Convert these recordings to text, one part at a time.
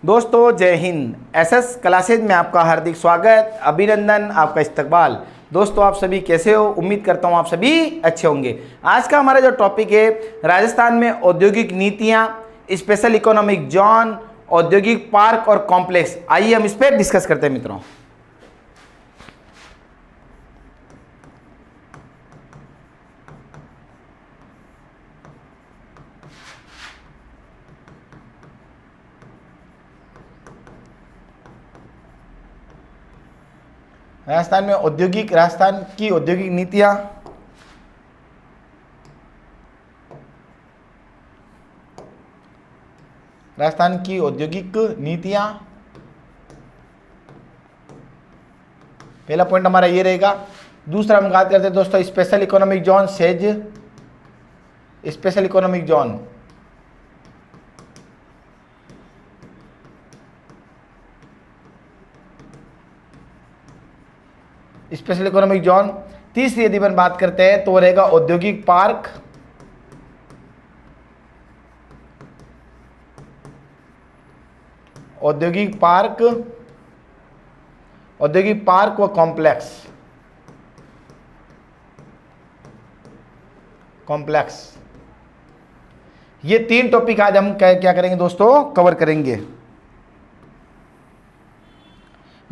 दोस्तों जय Hind. SS classes में आपका हार्दिक स्वागत, अभिनंदन, आपका इस्तकबाल। दोस्तों आप सभी कैसे हो? उम्मीद करता हूँ आप सभी अच्छे होंगे। आज का हमारा जो टॉपिक है, राजस्थान में औद्योगिक नीतियाँ, स्पेशल इकोनॉमिक जोन, औद्योगिक पार्क और कॉम्प्लेक्स। आइए हम इस पर डिस्कस करते हैं मित्रों। राजस्थान की औद्योगिक नीतियाँ, राजस्थान की औद्योगिक नीतियाँ। पहला पॉइंट हमारा ये रहेगा। दूसरा हम बात करते हैं दोस्तों special economic zone, says special economic zone. Special economic zone. तीसरी यदि अपन बात करते हैं तो वो रहेगा औद्योगिक पार्क। औद्योगिक पार्क व कॉम्प्लेक्स। ये तीन टॉपिक आज हम क्या करेंगे दोस्तों, कवर करेंगे।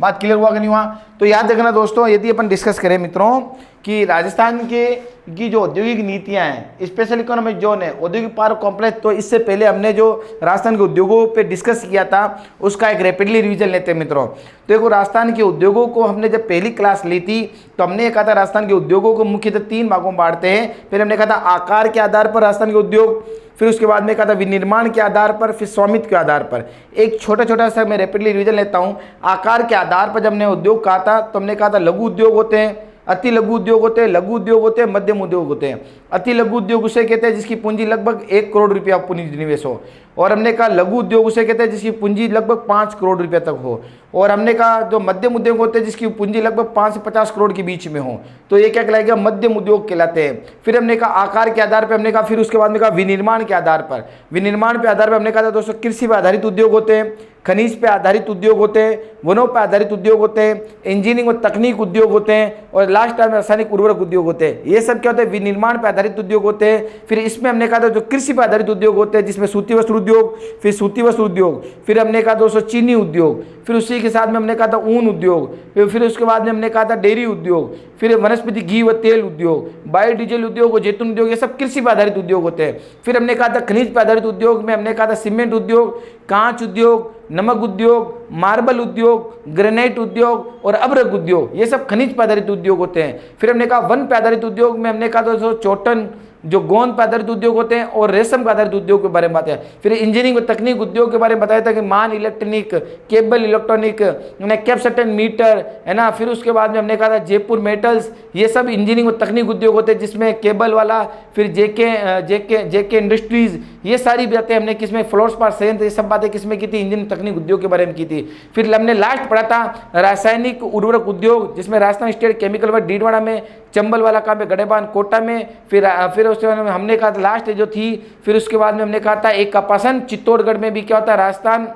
बात क्लियर हुआ कि नहीं हुआ? तो याद रखना दोस्तों, यदि अपन डिस्कस करें मित्रों कि राजस्थान की जो औद्योगिक नीतियां हैं, स्पेशल इकोनॉमिक जोन है, औद्योगिक पार्क कॉम्प्लेक्स, तो इससे पहले हमने जो राजस्थान के उद्योगों पे डिस्कस किया था उसका एक रैपिडली रिवीजन लेते हैं मित्रों। तो देखो, राजस्थान के उद्योगों को हमने जब पहली क्लास ली थी तो हमने ये कहा था राजस्थान के उद्योगों को मुख्यतः तीन भागों में बांटते हैं। फिर हमने कहा था आकार के आधार पर राजस्थान के उद्योग, फिर उसके बाद में कहा था विनिर्माण के आधार पर, फिर स्वामित्व के आधार पर। एक छोटा छोटा सा मैं रैपिडली रिवीजन लेता हूं। आकार के आधार पर जब हमने उद्योग कहा था तो हमने कहा था लघु उद्योग होते हैं, अति लघु उद्योग होते हैं, लघु उद्योग होते हैं, मध्यम उद्योग होते हैं। अति लघु उद्योग उसे कहते हैं जिसकी पूंजी लगभग 1 करोड़ रुपया पूंजी निवेश हो। और हमने कहा लघु उद्योग उसे कहते हैं जिसकी पूंजी लगभग 5 करोड़ रुपया तक हो। और हमने कहा जो मध्यम उद्योग होते हैं जिसकी पूंजी लगभग 5 से 50 करोड़ के बीच में हो, तो ये क्या कहलाएगा, मध्यम उद्योग कहलाते हैं। फिर हमने कहा आकार के आधार पर, हमने कहा फिर उसके बाद में कहा विनिर्माण के आधार पर। विनिर्माण पे आधार पर हमने कहा था दोस्तों कृषि पर आधारित उद्योग होते हैं, खनिज पे आधारित उद्योग होते हैं, वनों पर आधारित उद्योग होते हैं, इंजीनियरिंग और तकनीक उद्योग होते हैं, और लास्ट टाइम रासायनिक उर्वरक उद्योग होते हैं। ये सब क्या होते हैं, विनिर्माण पर आधारित उद्योग होते हैं। फिर इसमें हमने कहा था जो कृषि पर आधारित उद्योग होते हैं जिसमें सूती वस्त्र उद्योग, फिर सूती वस्त्र उद्योग, फिर हमने कहा दोस्तों चीनी उद्योग, फिर उसी के साथ में हमने कहा था ऊन उद्योग, फिर उसके बाद में हमने कहा था डेयरी उद्योग, फिर वनस्पति घी व तेल उद्योग, बायोडीजल उद्योग और जैतून उद्योग। ये सब कृषि पर आधारित उद्योग होते हैं। फिर हमने कहा था खनिज पर आधारित उद्योग में हमने कहा था सीमेंट उद्योग, कांच उद्योग, नमक उद्योग, मार्बल उद्योग, ग्रेनाइट उद्योग और अभ्रक उद्योग। ये सब खनिज पर आधारित उद्योग होते हैं। फिर हमने कहा वन पर आधारित उद्योग में हमने कहा दोस्तों चौटन, जो गोंद पर आधारित उद्योग होते हैं, और रेशम पर आधारित उद्योग के बारे में बात है। फिर इंजीनियरिंग और तकनीक उद्योग के बारे में बताया था कि मान electronic, cable electronic, capstan meter, है ना। फिर उसके बाद में हमने कहा था जयपुर मेटल्स। ये सब इंजीनियरिंग और तकनीक उद्योग होते हैं जिसमें केबल वाला, फिर जेके इंडस्ट्रीज, ये सारी बातें हमने किसमें, फ्लोर्स पर संयंत्र, ये सब बातें किसमें की थी, इंजीनियरिंग तकनीक उद्योग के बारे में की थी। फिर हमने लास्ट पढ़ा था रासायनिक उर्वरक उद्योग, जिसमें राजस्थान स्टेट केमिकल वर्क डीडवाड़ा में, चंबल वाला काम है गड़ेबान कोटा में। फिर उसके बाद में हमने कहा था लास्ट जो थी, फिर उसके बाद में हमने कहा था एक कपासन चित्तौड़गढ़ में भी क्या होता है, राजस्थान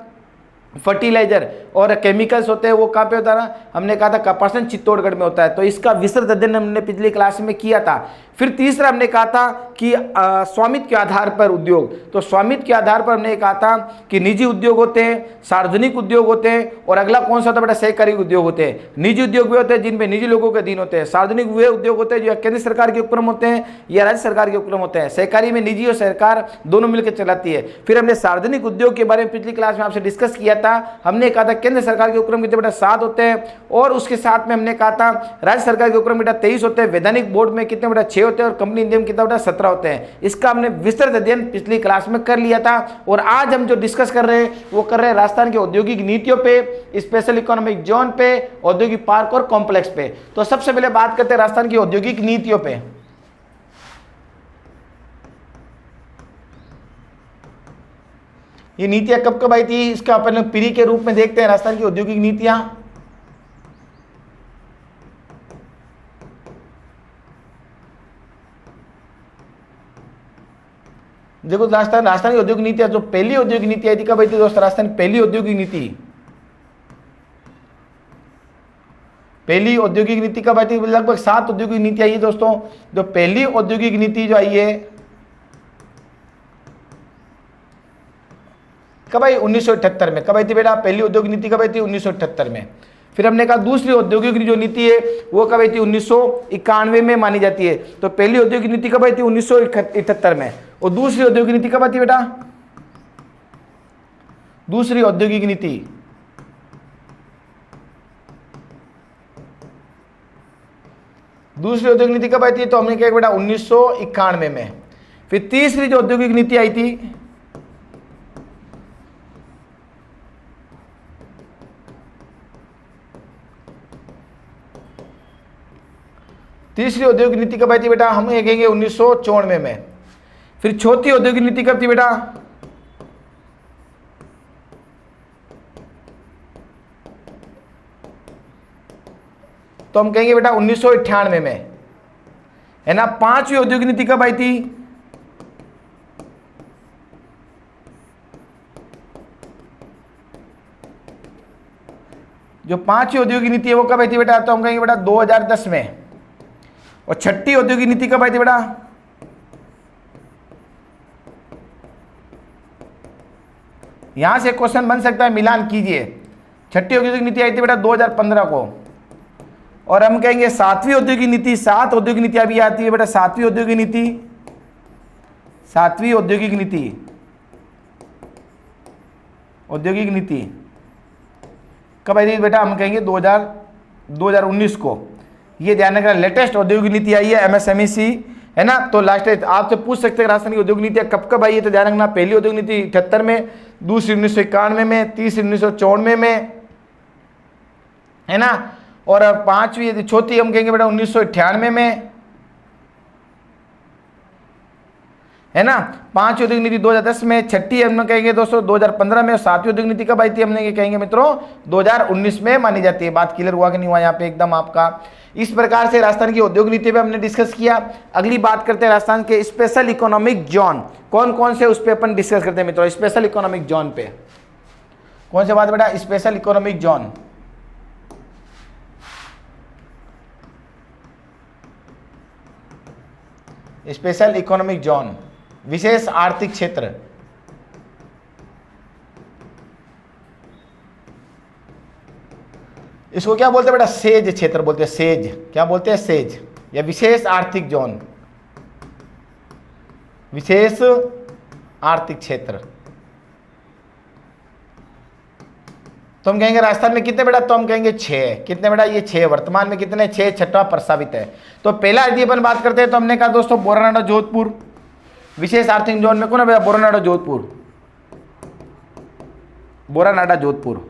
फर्टिलाइजर और केमिकल्स होते हैं, वो कहाँ पे होता है ना, हमने कहा था कपासन चित्तौड़गढ़ में होता है। तो इसका विस्तृत अध्ययन हमने पिछली क्लास में किया था। फिर तीसरा हमने कहा था कि स्वामित्व के आधार पर उद्योग। तो स्वामित्व के आधार पर हमने कहा था कि निजी उद्योग होते हैं, सार्वजनिक उद्योग होते हैं, और अगला कौन सा होता है बेटा, सहकारी उद्योग होते हैं। निजी उद्योग वे होते हैं जिनमें निजी लोगों के अधीन होते हैं, सार्वजनिक वे उद्योग होते हैं जो केंद्र सरकार के उपक्रम होते हैं या राज्य सरकार के उपक्रम होते हैं, सहकारी में निजी और सरकार दोनों मिलकर चलाती है। फिर हमने सार्वजनिक उद्योग के बारे में पिछली क्लास में आपसे डिस्कस किया था। हमने कहा था केंद्र सरकार के उपक्रम कितने बेटा 7 होते हैं, और उसके साथ में हमने कहा था राज्य सरकार के उपक्रम बेटा 23 होते हैं, वैधानिक बोर्ड में कितने बेटा 6 होते हैं, और कंपनी नियम कितना बेटा 17 होते हैं। इसका हमने विस्तृत अध्ययन पिछली क्लास में कर लिया था। और आज हम जो डिस्कस कर रहे हैं वो कर रहे हैं राजस्थान की औद्योगिक नीतियों पे, स्पेशल इकोनॉमिक जोन पे, औद्योगिक पार्क और कॉम्प्लेक्स पे। तो सबसे पहले बात करते हैं राजस्थान की औद्योगिक नीतियों पे। ये नीतियां कब कब आई थी, इसका अपन पीढ़ी के रूप में देखते हैं। राजस्थान की औद्योगिक नीतियां देखो राजस्थान की औद्योगिक नीति, जो पहली औद्योगिक नीति आई थी कब आई थी दोस्तों? राजस्थान पहली औद्योगिक नीति, पहली औद्योगिक नीति कब आई थी? लगभग 7 औद्योगिक नीति आई है दोस्तों। जो पहली औद्योगिक नीति जो आई है कब आई? 1978 में। कब आई थी बेटा? पहली औद्योगिक नीति कब आई थी? 1978 में। फिर हमने कहा दूसरी औद्योगिक जो नीति है वो कब आई थी? 1991 में मानी जाती है। तो पहली औद्योगिक नीति कब आई थी? 1978 में। और दूसरी औद्योगिक नीति कब आती है बेटा? दूसरी औद्योगिक नीति कब आई थी? तो हमने कहा बेटा 1991 में। फिर तीसरी जो औद्योगिक नीति आई थी औद्योगिक नीति कब आई थी बेटा? हम ये कहेंगे 1994 में। फिर चौथी औद्योगिक नीति कब थी बेटा? तो हम कहेंगे बेटा 1998 में, है ना। पांचवी औद्योगिक नीति कब आई थी? जो पांचवी औद्योगिक नीति है वो कब आई थी बेटा? तो हम कहेंगे बेटा 2010 में। और छठी औद्योगिक नीति कब आई थी बेटा? यहां से क्वेश्चन बन सकता है, मिलान कीजिए। छठी औद्योगिक नीति आई थी बेटा 2015 को। और हम कहेंगे सातवीं औद्योगिक नीति, 7 औद्योगिक नीति अभी आती है बेटा। सातवीं औद्योगिक नीति कब आई थी बेटा? हम कहेंगे 2019 को। ये ध्यान रखना, लेटेस्ट औद्योगिक नीति आई है MSMEC, है ना। तो लास्ट आपसे पूछ सकते हैं राजस्थान की औद्योगिक नीतियां कब कब आई है, तो ध्यान रखना पहली औद्योगिक नीति 78 में, दूसरी 1991 में, तीसरी 1994 में, है ना। और पांचवी चौथी हम कहेंगे बेटा 1998 में, है ना। पांचवी औद्योगिक नीति 2010 में, छठी हम कहेंगे दोस्तों 2015 में। और सातवीं औद्योगिक नीति कब आई थी? हमने ये कहेंगे मित्रों 2019 में मानी जाती है। बात क्लियर हुआ कि नहीं हुआ यहाँ पे? एकदम आपका इस प्रकार से राजस्थान की औद्योगिक नीति पे हमने डिस्कस किया। अगली बात करते हैं राजस्थान के स्पेशल इकोनॉमिक जोन, कौन कौन से उस पे अपन डिस्कस करते हैं मित्रों। स्पेशल इकोनॉमिक जोन पे कौन से बात बेटा? Special economic zone, special economic zone, विशेष आर्थिक क्षेत्र। इसको क्या बोलते हैं बेटा? सेज क्षेत्र बोलते हैं। सेज क्या बोलते हैं? सेज या विशेष आर्थिक जोन, विशेष आर्थिक क्षेत्र। तो हम कहेंगे राजस्थान में कितने बेटा? तो हम कहेंगे 6। कितने बेटा? ये 6 वर्तमान में कितने? 6, छठा प्रस्तावित है। तो पहला यदि अपन बात करते हैं तो हमने कहा दोस्तों बोरानाडा जोधपुर विशेष आर्थिक जोन में कौन है बेटा? बोरानाडा जोधपुर, बोरानाडा जोधपुर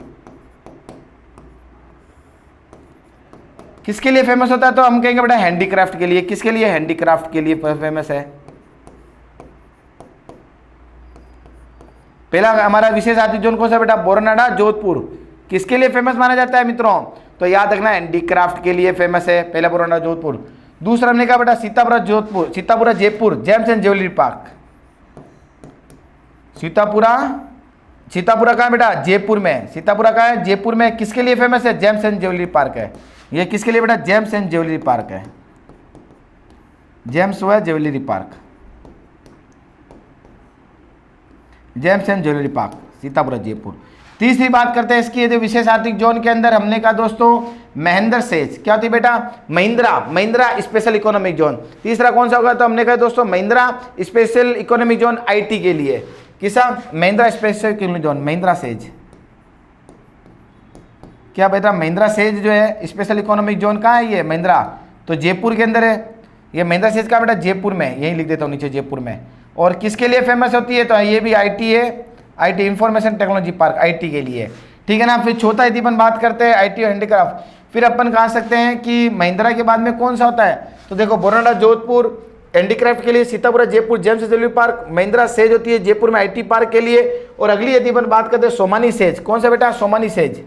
किसके लिए फेमस होता है? तो हम कहेंगे बेटा हैंडीक्राफ्ट के लिए। किसके लिए? हैंडीक्राफ्ट के लिए फेमस है। पहला हमारा विशेष आर्थिक जोन कौन सा बेटा? बोरानाडा जोधपुर। किसके लिए फेमस माना जाता है मित्रों? तो याद रखना हैंडीक्राफ्ट के लिए फेमस है, पहला बोरानाडा जोधपुर। दूसरा हमने कहा बेटा Sitapura Jaipur James and jewellery park. Sitapura कहाँ बेटा? जयपुर में। सीतापुरा कहाँ है? जयपुर में। किसके लिए फेमस है? जेम्स एंड ज्वेलरी पार्क है। ये किसके लिए बेटा? जेम्स एंड ज्वेलरी पार्क है। जेम्स व jewellery park, James and jewellery park Sitapura Jaipur. तीसरी बात करते हैं इसकी, जो विशेष आर्थिक जोन के अंदर हमने कहा दोस्तों महेंद्र सेज। क्या होती है बेटा? Mahindra special economic zone. तीसरा कौन सा होगा? तो हमने कहा दोस्तों Mahindra special economic zone IT के लिए। किसा? Mahindra special economic zone, Mahindra says. क्या बेटा? महिंद्रा सेज जो है स्पेशल इकोनॉमिक जोन कहाँ है? ये महिंद्रा, तो जयपुर के अंदर है। ये महिंद्रा सेज का बेटा जयपुर में, यही लिख देता हूँ नीचे, जयपुर में। और किसके लिए फेमस होती है? तो ये भी आईटी है, IT information technology park, IT के लिए, ठीक है ना। फिर चौथा यदि अपन बात करते हैं आईटी और हैंडीक्राफ्ट, फिर अपन कह सकते हैं कि महिंद्रा के बाद में कौन सा होता है? तो देखो बोरानाडा जोधपुर हैंडीक्राफ्ट के लिए, Sitapura Jaipur James jewellery park, Mahindra says होती है जयपुर में आईटी पार्क के लिए। और अगली यदि अपन बात करते हैं सोमानी सेज। कौन सा बेटा? Somani says,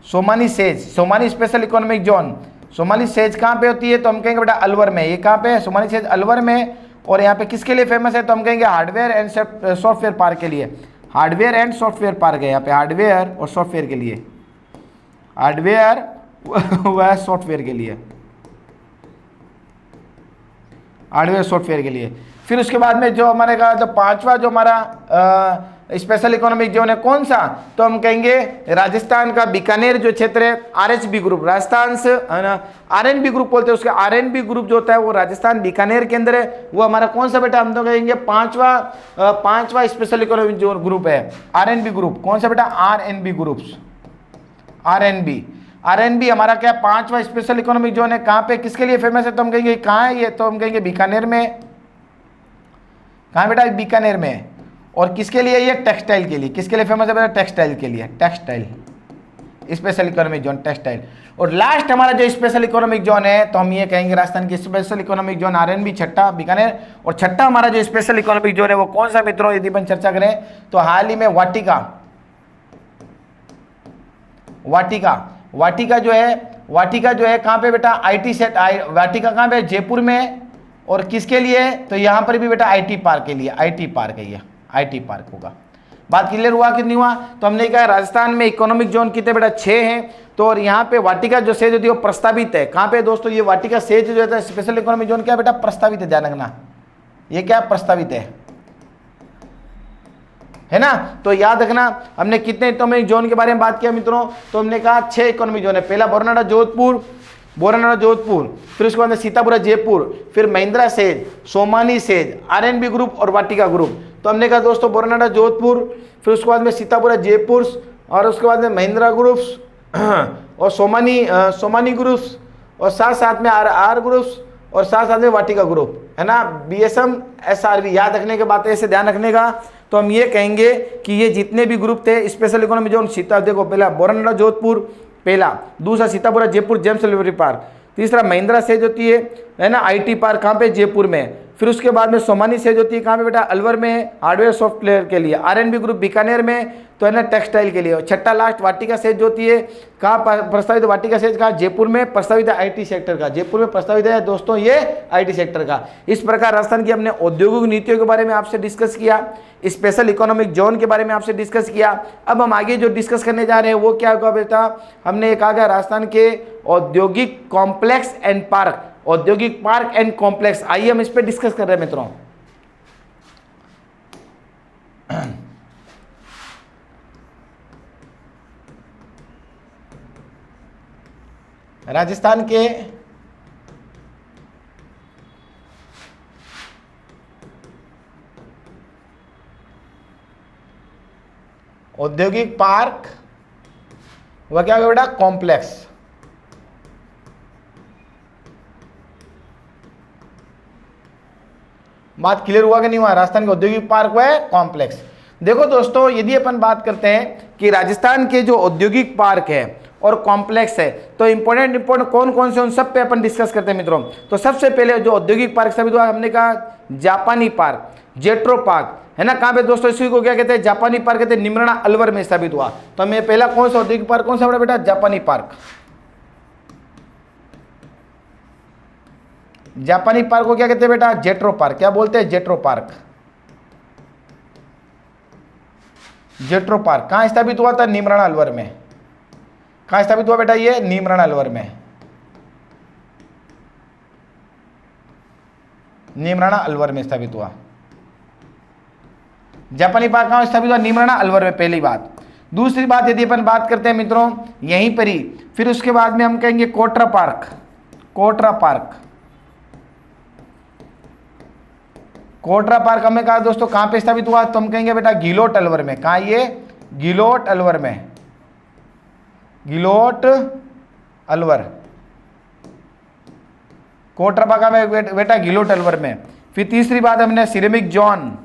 Somani says, Somani special economic zone. Somani says कहाँ पे होती है? तो हम कहेंगे बेटा अलवर में। ये कहाँ पे है? सोमानी सेज अलवर में। और यहाँ पे किसके लिए फेमस है, तो हम कहेंगे हार्डवेयर एंड सॉफ्टवेयर पार्क के लिए। हार्डवेयर एंड सॉफ्टवेयर पार्क है यहाँ पे, हार्डवेयर और सॉफ्टवेयर के लिए, हार्डवेयर व सॉफ्टवेयर के लिए, हार्डवेयर सॉफ्टवेयर के लिए। फिर उसके बाद में जो हमारे का जो पांचवा जो हमारा स्पेशल इकोनॉमिक जोन है कौन सा, तो हम कहेंगे राजस्थान का बीकानेर जो क्षेत्र है, आरएचबी ग्रुप, राजस्थान से आरएनबी ग्रुप बोलते हैं उसके, आरएनबी ग्रुप जो होता है वो राजस्थान बीकानेर के अंदर है, वो हमारा कौन सा बेटा, हम तो कहेंगे पांचवा स्पेशल इकोनॉमिक जोन ग्रुप है आरएनबी ग्रुप। कौन सा बेटा, आरएनबी ग्रुप्स, आरएनबी हमारा क्या पांचवा स्पेशल इकोनॉमिक जोन है। कहाँ पे किसके लिए फेमस है, तो हम कहेंगे कहाँ है ये, तो हम कहेंगे बीकानेर में। कहाँ बेटा, बीकानेर में। और किसके लिए ये, टेक्सटाइल के लिए। किसके लिए फेमस है बेटा, टेक्सटाइल के लिए, textile special economic zone, textile. और लास्ट हमारा जो स्पेशल इकोनॉमिक जोन है तो हम ये कहेंगे राजस्थान की स्पेशल इकोनॉमिक जोन आरएनबी, छठा बीकानेर। और छठा हमारा जो स्पेशल इकोनॉमिक जोन है वो कौन सा मित्रों, यदि अपन चर्चा करें तो हाल ही में वाटिका जो है कहाँ पे बेटा, आईटी सेट, वाटिका कहाँ पे, जयपुर में। और किसके लिए, तो यहाँ पर भी बेटा आईटी पार्क के लिए, आईटी पार्क है ये, आईटी पार्क होगा। बात क्लियर हुआ कि नहीं हुआ, तो हमने कहा राजस्थान में इकोनॉमिक जोन कितने बेटा, 6 हैं। तो और यहाँ पे वाटिका जो सेज होती है वो प्रस्तावित है। कहाँ पे दोस्तों, ये वाटिका सेज जो है स्पेशल इकोनॉमिक जोन क्या बेटा, प्रस्तावित है, ध्यान रखना ये क्या प्रस्तावित है ना। तो याद रखना हमने कितने इकोनॉमिक जोन के बारे में बात किया मित्रों, तो हमने कहा 6 इकोनॉमिक जोन है। पहला बोरनाडा जोधपुर, फिर उसके बाद सीतापुरा जयपुर, फिर Mahindra says, Somani says, RNB group और वाटिका ग्रुप। तो हमने कहा दोस्तों बोरनाडा जोधपुर, फिर उसके बाद में सीतापुरा जयपुर, और उसके बाद में महिंद्रा ग्रुप्स और सोमानी ग्रुप्स, और साथ में आर ग्रुप्स, और साथ में वाटिका ग्रुप, है ना। बीएसएम एसआरवी याद रखने के बात है, इसे ध्यान रखने का। तो हम ये कहेंगे कि ये जितने भी ग्रुप थे स्पेशल इकोनॉमिक जोन, देखो पहला बोरनाडा जोधपुर, पहला, दूसरा Sitapura Jaipur James liberty park, तीसरा महिंद्रा सेज होती है ना, आईटी पार्क कहाँ पे, जयपुर में। फिर उसके बाद में सोमानी सेज होती है कहाँ पे बेटा, अलवर में, हार्डवेयर सॉफ्टवेयर के लिए। आरएनबी ग्रुप बीकानेर में, तो है ना टेक्सटाइल के लिए। और छठा लास्ट वाटिका सेज होती है कहाँ प्रस्तावित, वाटिका सेज कहाँ, जयपुर में प्रस्तावित है, आईटी सेक्टर का, जयपुर में प्रस्तावित है दोस्तों ये आईटी सेक्टर का। इस प्रकार राजस्थान की हमने औद्योगिक नीतियों के बारे में आपसे डिस्कस किया, स्पेशल इकोनॉमिक जोन के बारे में आपसे डिस्कस किया। अब हम आगे जो डिस्कस करने जा रहे हैं वो क्या होगा बेटा, हमने कहा गया राजस्थान के औद्योगिक कॉम्प्लेक्स एंड पार्क, औद्योगिक पार्क एंड कॉम्प्लेक्स। आइए हम इस पे डिस्कस कर रहे हैं मित्रों। राजस्थान के औद्योगिक पार्क वह क्या होगा बेटा, कॉम्प्लेक्स। बात क्लियर हुआ कि नहीं हुआ, राजस्थान के औद्योगिक पार्क वह कॉम्प्लेक्स। देखो दोस्तों, यदि अपन बात करते हैं कि राजस्थान के जो औद्योगिक पार्क है और कॉम्प्लेक्स है, तो इंपॉर्टेंट कौन कौन से, उन सब पे अपन डिस्कस करते हैं मित्रों। तो सबसे पहले जो औद्योगिक पार्क स्थापित हुआ, हमने कहा जापानी पार्क, जेट्रो पार्क, है ना। कहाँ पे दोस्तों, इसी को क्या कहते हैं, जापानी पार्क कहते हैं, निमराना अलवर में स्थापित हुआ। तो हमें पहला कौन सा औद्योगिक पार्क कौन सा बड़ा बेटा, जापानी पार्क। जापानी पार्क को क्या कहते हैं बेटा, जेट्रो पार्क। क्या बोलते हैं, जेट्रो पार्क। जेट्रो पार्क कहाँ स्थापित हुआ था, निमराना अलवर में। कहाँ स्थापित हुआ बेटा, ये निमराना अलवर में, निमराना अलवर में स्थापित हुआ। जापानी पार्क कहाँ स्थापित हुआ, निमराना अलवर में, पहली बात। दूसरी बात यदि अपन बात करते हैं मित्रों यहीं पर ही, फिर उसके बाद में हम कहेंगे कोटरा पार्क। कोटरा पार्क, कोटरा पार्क हमें कहा दोस्तों कहाँ पे स्थापित हुआ, तो हम कहेंगे बेटा गिलोट अलवर में। कहाँ, ये गिलोट अलवर में, गिलोट अलवर। कोटरा पार्क में बेटा गिलोट अलवर में। फिर तीसरी बात हमने सिरेमिक जोन,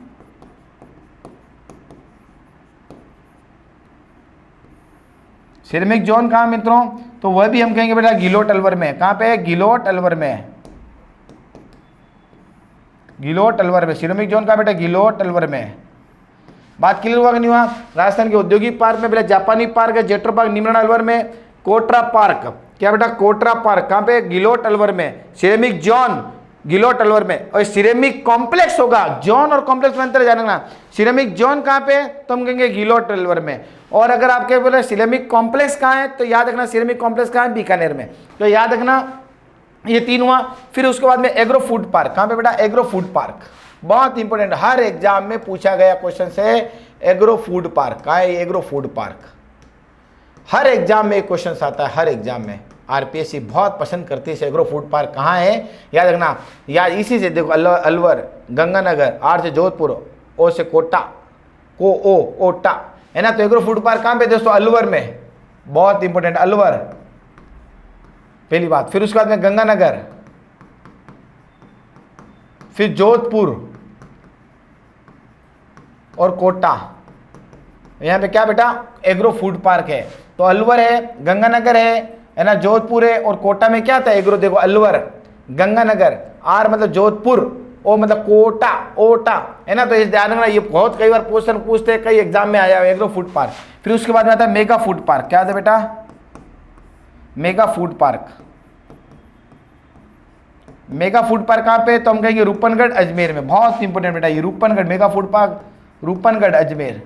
सिरेमिक जोन कहाँ मित्रों, तो वह भी हम कहेंगे बेटा गिलोट अलवर में। कहाँ पे, गिलोट अलवर में, गिलोट अलवर में। सिरेमिक जोन का बेटा गिलोट अलवर में। बात क्लियर हुआ कि नहीं हुआ। राजस्थान के औद्योगिक पार्क में बेटा जापानी पार्क है, जेट्रो पार्क निमराना अलवर में। कोटरा पार्क क्या बेटा, कोटरा पार्क कहाँ पे, गिलोट अलवर में। सिरेमिक जोन गिलोट अलवर में। और सिरेमिक कॉम्प्लेक्स होगा, जोन और कॉम्प्लेक्स में अंतर जानना। सिरेमिक जोन कहाँ पे, तो हम कहेंगे गिलोट अलवर में। और अगर आपके बोले सिरेमिक कॉम्प्लेक्स कहाँ है, तो याद रखना सिरेमिक कॉम्प्लेक्स कहाँ है, बीकानेर में। तो याद रखना ये 3 हुआ। फिर उसके बाद में एग्रो फूड पार्क, कहाँ पे बेटा, एग्रो फूड पार्क, बहुत इंपॉर्टेंट, हर एग्जाम में पूछा गया क्वेश्चन से। एग्रो फूड पार्क कहाँ है, एग्रो फूड पार्क हर एग्जाम में क्वेश्चन आता है, हर एग्जाम में। आरपीएससी बहुत पसंद करती है इस एग्रो फूड पार्क कहाँ है, याद रखना। याद इसी से देखो, अलवर, गंगानगर, आर से जोधपुर, ओ से कोटा, को ओ ओटा, है ना। तो एग्रो फूड पार्क कहाँ पे दोस्तों, अलवर में, बहुत इंपॉर्टेंट, अलवर पहली बात। फिर उसके बाद में गंगानगर, फिर जोधपुर और कोटा। यहाँ पे क्या बेटा, एग्रो फूड पार्क है। तो अलवर है, गंगानगर है ना, जोधपुर है, और कोटा में क्या था, एग्रो। देखो अलवर, गंगानगर, आर मतलब जोधपुर, ओ मतलब कोटा, ओटा, है ना। तो इस ध्यान रखना, ये बहुत कई बार क्वेश्चन पूछते हैं, कई एग्जाम में आया है एग्रो फूड पार्क। फिर उसके बाद में आता है मेगा फूड पार्क, क्या था बेटा, mega food park. Mega food park कहाँ पे, तो हम कहेंगे रूपनगढ़ अजमेर में, बहुत इंपॉर्टेंट बेटा ये Rupangarh mega food park, Rupangarh Ajmer.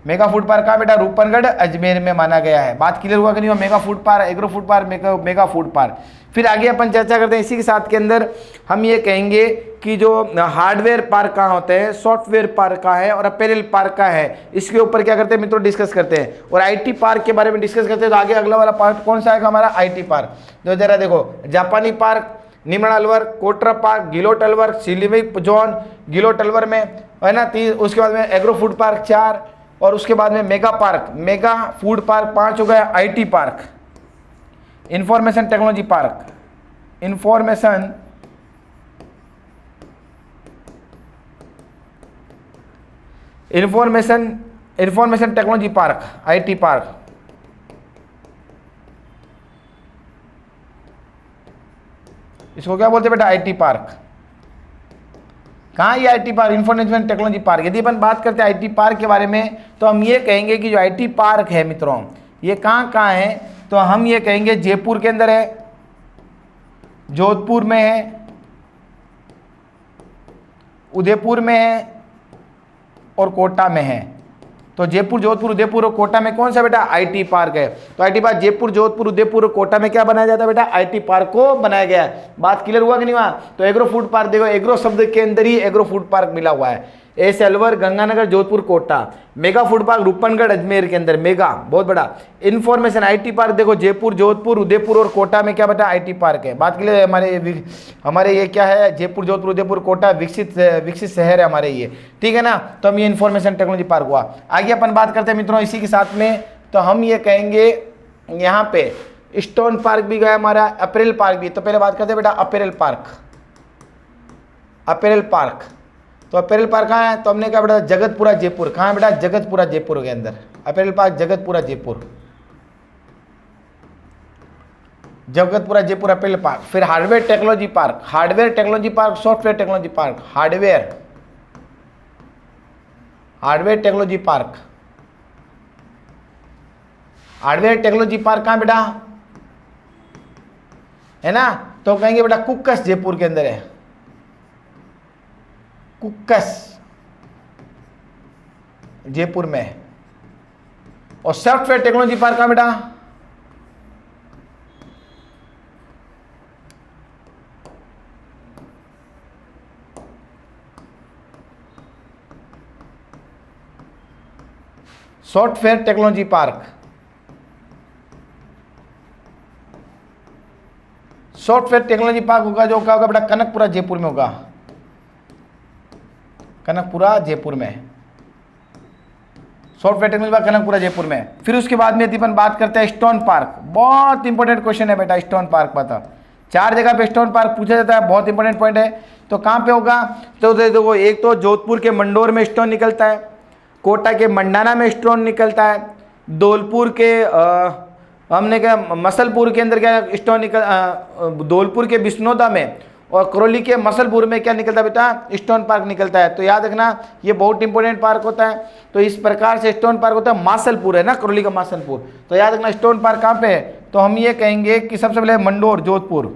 Mega food park कहाँ बेटा, रूपनगढ़ अजमेर में माना गया है। बात क्लियर हुआ कि नहीं हुआ, mega food park, agro food park, mega food park. फिर आगे अपन चर्चा करते हैं इसी के साथ के अंदर, हम ये कहेंगे कि जो हार्डवेयर पार्क कहाँ होते हैं, सॉफ्टवेयर पार्क का है, और अपैरल पार्क का है। इसके ऊपर क्या करते हैं मित्रों, डिस्कस करते हैं। और आईटी पार्क के बारे में डिस्कस करते हैं। तो आगे अगला वाला पार्ट कौन सा आएगा हमारा, आईटी पार्क। तो जरा देखो, जापानी पार्क, निमण Alwar, Kotra park, Ghiloth Alwar, ceramic zone Ghiloth Alwar में, है ना। उसके बाद में एग्रो फूड पार्क 4, और उसके बाद में mega park, mega food park 5 हो गया। IT park, information technology park, information technology park, IT park. इसको क्या बोलते हैं बेटा, आईटी पार्क। कहाँ ये IT park, information technology park. यदि अपन बात करते हैं आईटी पार्क के बारे में, तो हम ये कहेंगे कि जो आईटी पार्क है मित्रों, ये कहाँ है, तो हम ये कहेंगे जयपुर के अंदर है, जोधपुर में है, उदयपुर में है, और कोटा में है। तो जयपुर, जोधपुर, उदयपुर और कोटा में कौन सा बेटा, आईटी पार्क है। तो आईटी पार्क जयपुर, जोधपुर, उदयपुर और कोटा में क्या बनाया जाता है बेटा, आईटी पार्क को बनाया गया है। बात क्लियर हुआ कि नहीं हुआ। तो एग्रो फूड पार्क देखो, एग्रो शब्द के अंदर ही एग्रो फूड पार्क मिला हुआ है। ऐसे Alwar, Ganganagar, Jodhpur, Kota. Mega food park Rupangarh Ajmer के अंदर, मेगा बहुत बड़ा। इन्फॉर्मेशन आईटी पार्क देखो, जयपुर, जोधपुर, उदयपुर और कोटा में क्या बेटा, आईटी पार्क है। बात के लिए हमारे ये क्या है, जयपुर, जोधपुर, उदयपुर, कोटा विकसित शहर है हमारे ये, ठीक है ना। तो हम ये इन्फॉर्मेशन टेक्नोलॉजी पार्क हुआ। आगे अपन बात करते हैं मित्रों इसी के साथ में, तो हम ये कहेंगे यहाँ पे स्टोन पार्क भी गया हमारा, अपैरल पार्क भी। तो पहले बात करते हैं बेटा अपैरल पार्क, अपैरल पार्क। तो अपैरल पार्क कहाँ है, तो हमने कहा बेटा जगतपुरा जयपुर। कहाँ है बेटा, जगतपुरा जयपुर के अंदर apparel park, Jagatpura Jaipur, Jagatpura Jaipur apparel park. फिर hardware technology park, hardware technology park, software technology park, hardware technology park, hardware technology park कहाँ बेटा, है ना। तो कहेंगे बेटा कुक्कस जयपुर के अंदर है, कुक्कस जयपुर में है। और सॉफ्टवेयर टेक्नोलॉजी पार्क कहाँ बेटा, software technology park, software technology park होगा जो क्या होगा बेटा, कनकपुरा जयपुर में होगा, कनकपुरा जयपुर में, software technology park Kanakpura Jaipur में। फिर उसके बाद में यदि अपन बात करते हैं स्टोन पार्क, बहुत इंपॉर्टेंट क्वेश्चन है बेटा स्टोन पार्क। पता 4 जगह पे स्टोन पार्क पूछा जाता है, बहुत इंपॉर्टेंट पॉइंट है। तो कहाँ पे होगा, तो देखो एक तो जोधपुर के मंडोर में स्टोन निकलता है, कोटा के मंडाना में स्टोन निकलता है, धौलपुर के हमने क्या मसलपुर के अंदर क्या स्टोन धौलपुर के बिश्नोदा में, और करौली के मसलपुर में क्या निकलता है बेटा, स्टोन पार्क निकलता है। तो याद रखना ये बहुत इंपॉर्टेंट पार्क होता है। तो इस प्रकार से स्टोन पार्क होता है, मासलपुर है ना, करौली का मासलपुर। तो याद रखना स्टोन पार्क कहाँ पे है, तो हम ये कहेंगे कि सबसे पहले मंडोर जोधपुर,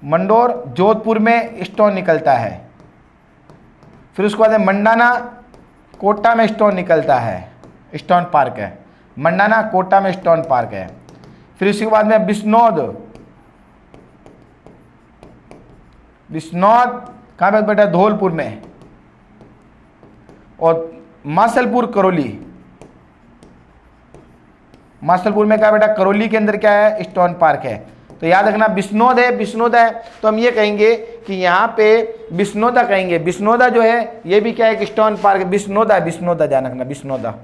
मंडोर जोधपुर में स्टोन निकलता है। फिर उसके बाद मंडाना कोटा में स्टोन निकलता है, स्टोन पार्क है। मंडाना कोटा में स्टोन पार्क है। फिर उसके बाद में बिश्नोद, बिश्नोद कहाँ पे बेटा? धौलपुर में। और मासलपुर करौली, मासलपुर में क्या बेटा? करौली के अंदर क्या है? स्टोन पार्क है। तो याद रखना बिश्नोद है, बिश्नोदा है तो हम ये कहेंगे कि यहाँ पे बिश्नोदा कहेंगे। बिश्नोदा जो है ये भी क्या है? एक स्टोन पार्क है। बिश्नोदा, बिश्नोदा ध्यान रखना, बिश्नोदा।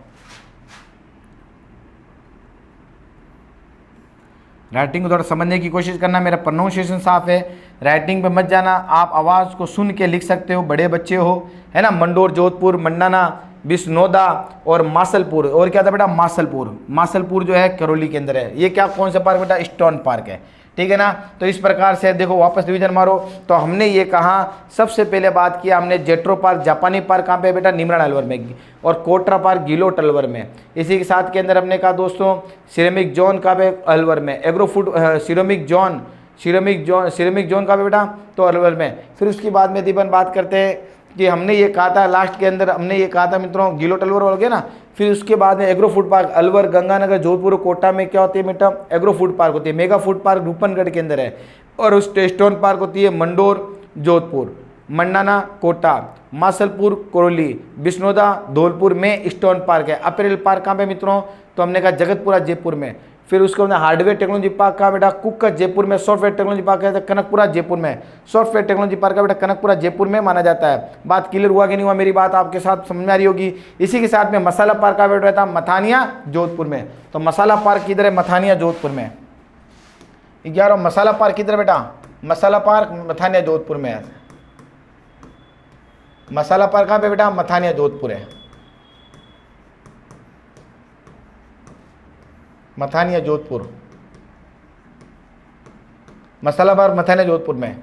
राइटिंग को थोड़ा समझने की कोशिश करना। मेरा प्रोनाउंसिएशन साफ है, राइटिंग पे मत जाना। आप आवाज़ को सुन के लिख सकते हो, बड़े बच्चे हो, है ना। मंडोर जोधपुर, मंडाना, बिश्नोदा और मासलपुर। और क्या था बेटा? मासलपुर। मासलपुर जो है करौली के अंदर है। ये क्या कौन सा पार्क बेटा? स्टोन पार्क है, ठीक है ना। तो इस प्रकार से देखो, वापस रिवीजन मारो। तो हमने ये कहा, सबसे पहले बात किया हमने जेट्रो पार्क, जापानी पार्क कहाँ पे बेटा? निमरान अलवर में। और कोटरा पार्क गिलोट अलवर में। इसी के साथ के अंदर हमने कहा दोस्तों सिरेमिक जोन कहाँ पे? अलवर में। Agro food ceramic zone, ceramic zone कहाँ पे बेटा? तो अलवर में। फिर उसके बाद में दीपन बात करते हैं कि हमने ये कहा था लास्ट के अंदर, हमने ये कहा था मित्रों गिलोट अलवर हो गया ना। फिर उसके बाद में agro food park Alwar, Ganganagar, Jodhpur, Kota में क्या होती है बेटा? एग्रो फूड पार्क होती है। मेगा फूड पार्क रूपनगढ़ के अंदर है। और उस स्टोन पार्क होती है मंडोर जोधपुर, मंडाना कोटा, मासलपुर करौली, बिश्नोदा धौलपुर में स्टोन पार्क है। अपरेल पार्क कहाँ पे मित्रों? तो हमने कहा जगतपुरा जयपुर में। फिर उसके बाद हार्डवेयर टेक्नोलॉजी पार्क का बेटा? कुक्का जयपुर में। सॉफ्टवेयर टेक्नोलॉजी पार्क है कनकपुरा जयपुर में। सॉफ्टवेयर टेक्नोलॉजी पार्क का बेटा कनकपुरा जयपुर में माना जाता है। बात क्लियर हुआ कि नहीं हुआ? मेरी बात आपके साथ समझ में आ रही होगी। इसी के साथ में मसाला पार्क का बेटा रहता मथानिया जोधपुर में। तो मसाला पार्क किधर है? मथानिया जोधपुर में। 11 मसाला पार्क किधर बेटा? मसाला पार्क मथानिया जोधपुर में है। मसाला पार्क कहाँ पे बेटा? मथानिया जोधपुर है। मथानिया जोधपुर, मसाला पार्क मथानिया जोधपुर में।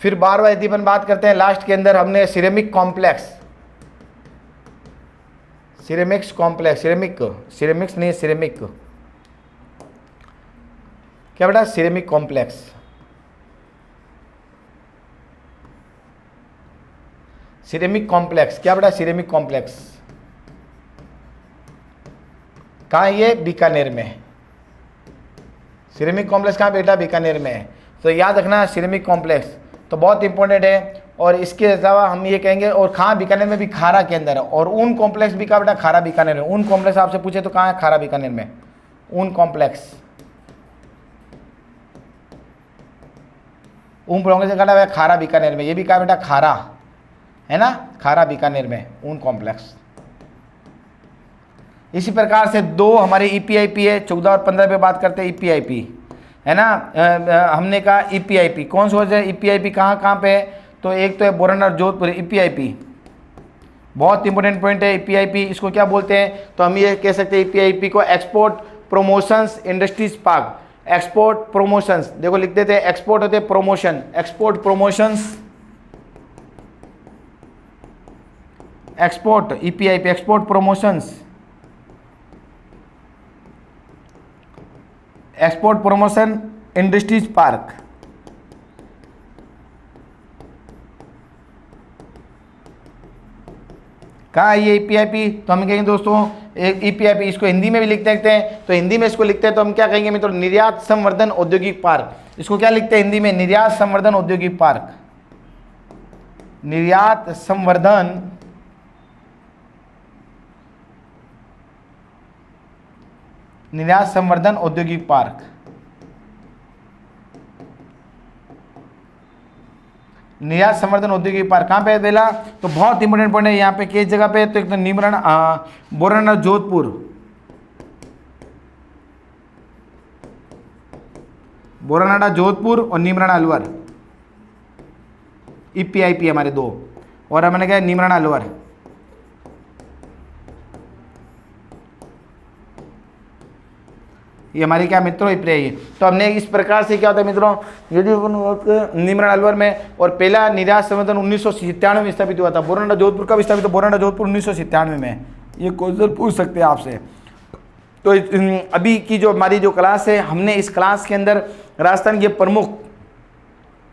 फिर बार बार यदि अपन बात करते हैं लास्ट के अंदर हमने ceramic complex, ceramics complex, ceramics नहीं, सिरेमिक क्या बेटा? Ceramic complex. सिरेमिक कॉम्प्लेक्स क्या बेटा? सिरेमिक कॉम्प्लेक्स कहाँ? ये बीकानेर में। सिरेमिक कॉम्प्लेक्स कहाँ बेटा? बीकानेर में है। तो याद रखना सिरेमिक कॉम्प्लेक्स तो बहुत इंपॉर्टेंट है। और इसके अलावा हम ये कहेंगे, और कहाँ? बीकानेर में भी, खारा के अंदर है। और ऊन कॉम्प्लेक्स भी कहाँ बेटा? खारा बीकानेर में। ऊन कॉम्प्लेक्स आपसे पूछे तो कहाँ है? खारा बीकानेर में। ऊन कॉम्प्लेक्स, ऊन कॉम्प्लेक्स से कहा है खारा बीकानेर में। ये भी कहा बेटा? खारा है ना, खारा बीकानेर में ऊन कॉम्प्लेक्स। इसी प्रकार से दो हमारे ईपीआईपी है, 14 और 15 पे बात करते हैं ईपीआईपी, है ना। हमने कहा ईपीआईपी कौन सा है? ईपीआईपी कहाँ कहाँ पे है? तो एक तो है बोरन और जोधपुर ईपीआईपी, बहुत इंपॉर्टेंट पॉइंट है ईपीआईपी। इसको क्या बोलते हैं? तो हम ये कह सकते हैं ईपीआईपी को export promotions industries park. Export promotions, देखो लिख देते हैं, एक्सपोर्ट होते हैं promotion, export promotions, export EPIP export promotions, export promotion industries park. कहाँ है ये ईपीआईपी? तो हम कहेंगे दोस्तों एक ईपीआईपी, इसको हिंदी में भी लिख सकते हैं। तो हिंदी में इसको लिखते हैं तो हम क्या कहेंगे मित्रों? निर्यात संवर्धन औद्योगिक पार्क। इसको क्या लिखते हैं हिंदी में? निर्यात संवर्धन औद्योगिक पार्क, निर्यात संवर्धन निर्यात संवर्धन औद्योगिक पार्क। निर्यात संवर्धन औद्योगिक पार्क कहाँ पे है बेला? तो बहुत इंपॉर्टेंट पॉइंट है यहाँ पे किस जगह पे? तो एक तो निमरण बोरन जोधपुर, बोरनाडा जोधपुर और निमरण अलवर ईपीआईपी हमारे दो। और हमने कहा निमरण अलवर, ये हमारी क्या मित्रों ईपीआईपी। तो हमने इस प्रकार से क्या होता है मित्रों? यदि निमरण अलवर में, और पहला निर्यात संवर्धन 1997 में स्थापित हुआ था। बोरनाडा जोधपुर कब स्थापित? बोरनाडा जोधपुर 1997 में। ये क्वेश्चन पूछ सकते हैं आपसे। तो अभी की जो हमारी जो क्लास है, हमने इस क्लास के अंदर राजस्थान के प्रमुख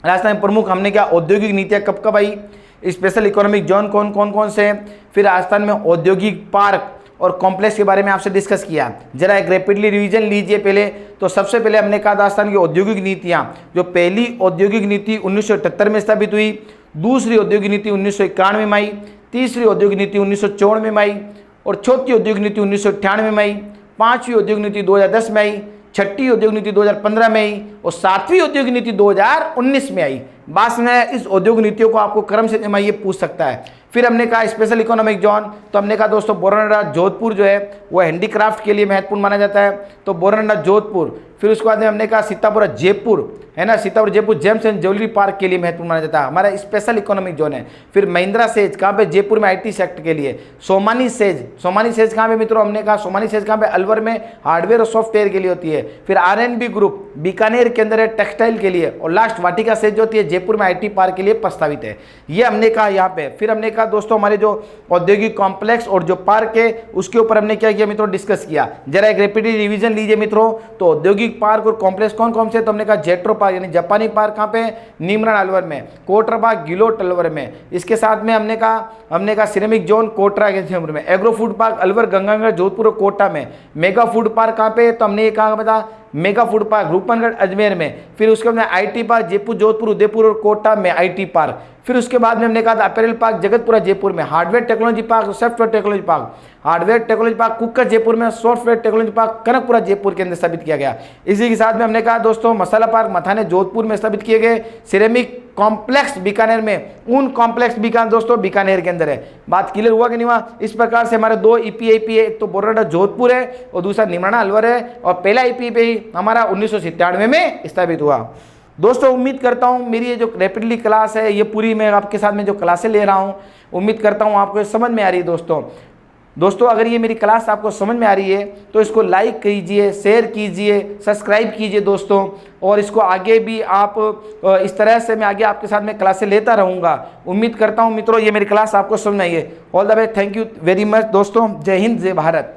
राजस्थान में प्रमुख हमने क्या औद्योगिक नीतियाँ कब कब आई, स्पेशल इकोनॉमिक जोन कौन से हैं, फिर राजस्थान में औद्योगिक पार्क और कॉम्प्लेक्स के बारे में आपसे डिस्कस किया। जरा एक रैपिडली रिवीजन लीजिए पहले। तो सबसे पहले हमने कहा राजस्थान की औद्योगिक नीतियाँ, जो पहली औद्योगिक नीति 1978 में स्थापित हुई, दूसरी औद्योगिक नीति 1991 में आई, तीसरी औद्योगिक नीति 1994 में आई और चौथी औद्योगिक नीति 1998 में आई, पांचवी औद्योगिक नीति 2010 में आई, छठी औद्योगिक नीति 2015 में आई और सातवीं औद्योगिक नीति 2019 में आई। बात में इस औद्योगिक नीतियों को आपको क्रम से ये पूछ सकता है। फिर हमने कहा स्पेशल इकोनॉमिक जोन, तो हमने कहा दोस्तों बोरनडा जोधपुर जो है वो हैंडीक्राफ्ट के लिए महत्वपूर्ण माना जाता है, तो बोरनडा जोधपुर। फिर उसके बाद में हमने कहा सीतापुर जयपुर है ना, Sitapur Jaipur James and jewellery park के लिए महत्वपूर्ण माना जाता है, हमारा स्पेशल इकोनॉमिक जोन है। फिर महिंद्रा सेज कहाँ पे, जयपुर में IT सेक्टर के लिए। सोमानी सेज कहाँ पे मित्रों, हमने कहा सोमानी सेज कहाँ पे, अलवर में हार्डवेयर और सॉफ्टवेयर के लिए होती है। फिर RNB ग्रुप बीकानेर के अंदर है टेक्सटाइल के लिए। और लास्ट वाटिका सेज जो होती है जयपुर में IT पार्क के लिए प्रस्तावित है, ये हमने कहा यहाँ पे। फिर हमने कहा दोस्तों हमारे जो औद्योगिक कॉम्प्लेक्स और जो पार्क है उसके ऊपर हमने क्या किया मित्रों, डिस्कस किया। जरा एक रैपिडली रिवीजन लीजिए मित्रों। तो औद्योगिक पार्क और कॉम्प्लेक्स कौन से, तो हमने कहा जेट्रो पार्क यानी जापानी पार्क कहाँ पे, नीमरान अलवर में, कोटरा पार्क गिलोट अलवर में। इसके साथ में हमने कहा सिरेमिक जोन कोटरा के में, agro food park Alwar Ganganagar Jodhpur और कोटा में। मेगा फूड पार्क कहाँ पे, तो हमने ये कहा बता mega food park Rupangarh Ajmer में। फिर उसके बाद IT पार्क जयपुर जोधपुर उदयपुर और कोटा में IT पार्क। फिर उसके बाद में हमने कहा था अपैरल पार्क जगतपुरा जयपुर में, hardware technology park software technology park, hardware technology park Kukkar Jaipur में, software technology park Kanakpura Jaipur के अंदर स्थापित किया गया। इसी के साथ में हमने कहा दोस्तों मसाला पार्क मथाने जोधपुर में स्थापित किए गए, सिरेमिक कॉम्प्लेक्स बीकानेर में, ऊन कॉम्प्लेक्स बीकानेर दोस्तों बीकानेर के अंदर है। बात क्लियर हुआ कि नहीं हुआ। इस प्रकार से हमारे 2 EPIP है, एक तो बोरनडा जोधपुर है और दूसरा निमराना अलवर है, और पहला EPIP ही हमारा 1997 में स्थापित हुआ। दोस्तों उम्मीद करता हूँ मेरी ये जो रैपिडली क्लास है ये पूरी मैं आपके साथ में जो क्लासें ले रहा हूँ उम्मीद करता हूँ आपको समझ में आ रही है। दोस्तों अगर ये मेरी क्लास आपको समझ में आ रही है तो इसको लाइक कीजिए, शेयर कीजिए, सब्सक्राइब कीजिए दोस्तों, और इसको आगे भी आप इस तरह से मैं आगे आपके साथ में क्लासें लेता रहूँगा। उम्मीद करता हूँ मित्रों ये मेरी क्लास आपको समझ में आई है। All the best, thank you very much दोस्तों, जय हिंद जय भारत।